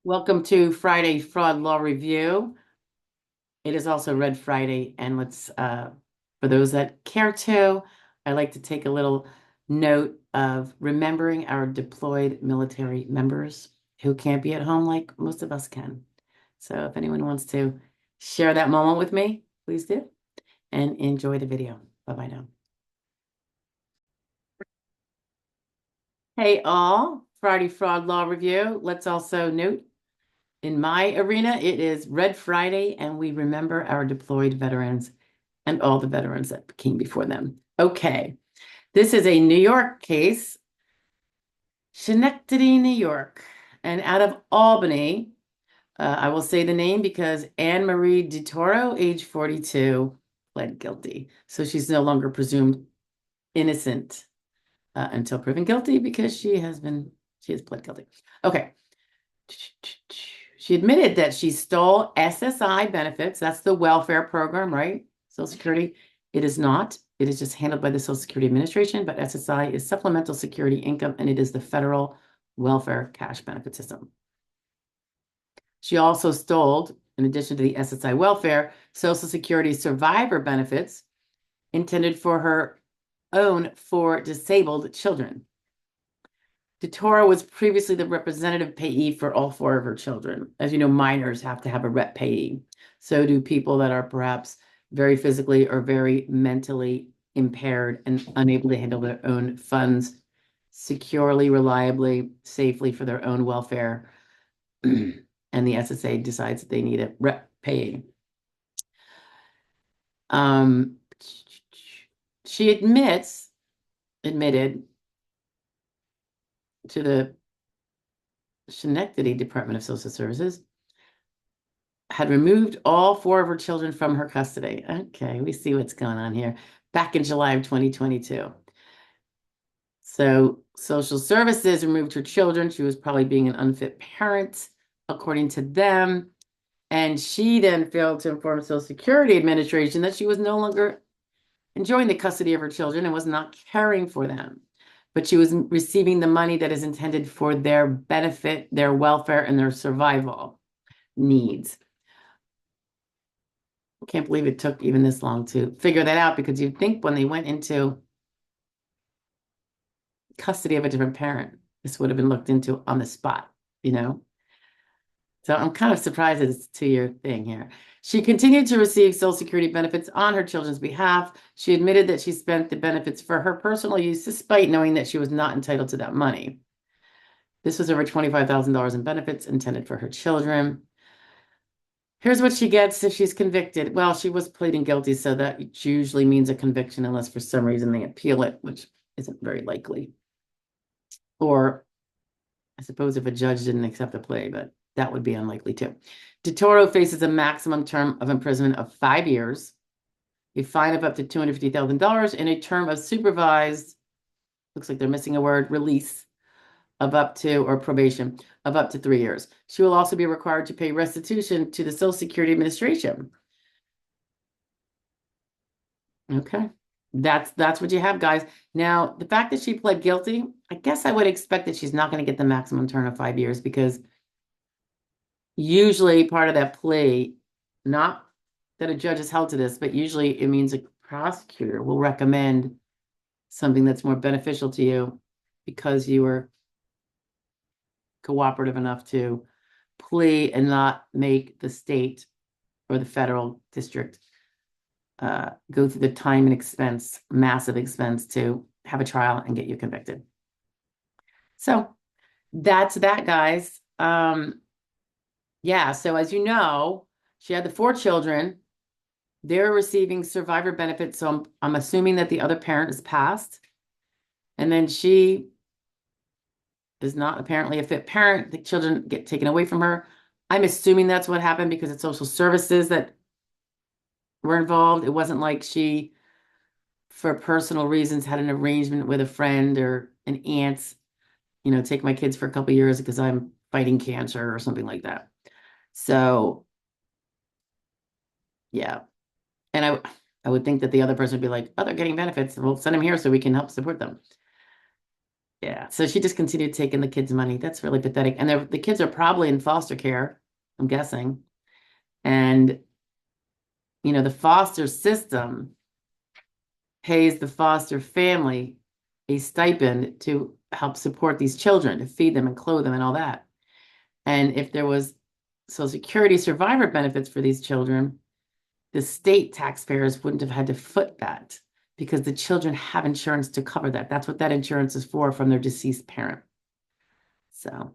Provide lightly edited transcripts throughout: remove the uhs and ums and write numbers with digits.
Welcome to Friday Fraud Law Review. It is also Red Friday, and for those that care to, I'd like to take a little note of remembering our deployed military members who can't be at home like most of us can. So if anyone wants to share that moment with me, please do, and enjoy the video. Bye-bye now. Hey all, Friday Fraud Law Review. Let's also note in my arena, it is Red Friday, and we remember our deployed veterans and all the veterans that came before them. Okay, this is a New York case, Schenectady, New York. And out of Albany, I will say the name because Anne Marie DiToro, age 42, pled guilty. So she's no longer presumed innocent until proven guilty because she has pled guilty. Okay. She admitted that she stole SSI benefits. That's the welfare program, right? Social Security. It is not. It is just handled by the Social Security Administration, but SSI is Supplemental Security Income, and it is the federal welfare cash benefit system. She also stole, in addition to the SSI welfare, Social Security survivor benefits intended for her own for disabled children. DeToro was previously the representative payee for all four of her children. As you know, minors have to have a rep payee. So do people that are perhaps very physically or very mentally impaired and unable to handle their own funds securely, reliably, safely for their own welfare. And the SSA decides that they need a rep payee. She admitted to the Schenectady Department of Social Services, had removed all four of her children from her custody. Okay, we see what's going on here. Back in July of 2022. So social services removed her children. She was probably being an unfit parent, according to them. And she then failed to inform Social Security Administration that she was no longer enjoying the custody of her children and was not caring for them. But she was receiving the money that is intended for their benefit, their welfare, and their survival needs. I can't believe it took even this long to figure that out, because you'd think when they went into custody of a different parent, this would have been looked into on the spot, you know? So I'm kind of surprised that it's a 2-year thing here. She continued to receive Social Security benefits on her children's behalf. She admitted that she spent the benefits for her personal use, despite knowing that she was not entitled to that money. This was over $25,000 in benefits intended for her children. Here's what she gets if she's convicted. Well, she was pleading guilty, so that usually means a conviction unless for some reason they appeal it, which isn't very likely. Or I suppose if a judge didn't accept the plea, but that would be unlikely too. DeToro faces a maximum term of imprisonment of 5 years, a fine of up to $250,000, and a term of supervised, looks like they're missing a word, release of up to, or probation of up to 3 years. She will also be required to pay restitution to the Social Security Administration. Okay. That's what you have, guys. Now, the fact that she pled guilty, I guess I would expect that she's not going to get the maximum term of 5 years, because usually part of that plea, not that a judge is held to this, but usually it means a prosecutor will recommend something that's more beneficial to you because you were cooperative enough to plea and not make the state or the federal district go through the time and expense, massive expense, to have a trial and get you convicted. So that's that, guys. Yeah, so as you know, she had the 4 children. They're receiving survivor benefits, so I'm assuming that the other parent is passed. And then she is not apparently a fit parent. The children get taken away from her. I'm assuming that's what happened because it's social services that were involved. It wasn't like she, for personal reasons, had an arrangement with a friend or an aunt, take my kids for a couple of years because I'm fighting cancer or something like that. So, yeah. And I would think that the other person would be like, oh, they're getting benefits. We'll send them here so we can help support them. Yeah. So she just continued taking the kids' money. That's really pathetic. And the kids are probably in foster care, I'm guessing. And, the foster system pays the foster family a stipend to help support these children, to feed them and clothe them and all that. And if there was Social Security survivor benefits for these children, the state taxpayers wouldn't have had to foot that because the children have insurance to cover that. That's what that insurance is for from their deceased parent. So,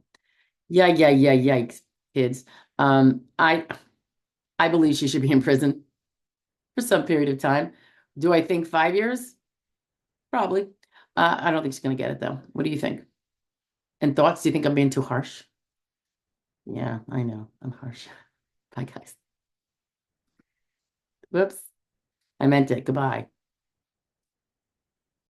yeah, yeah, yeah, yikes, kids. I believe she should be in prison for some period of time. Do I think 5 years? Probably. I don't think she's going to get it though. What do you think? And thoughts? Do you think I'm being too harsh? Yeah, I know. I'm harsh. Bye, guys. Whoops. I meant it. Goodbye.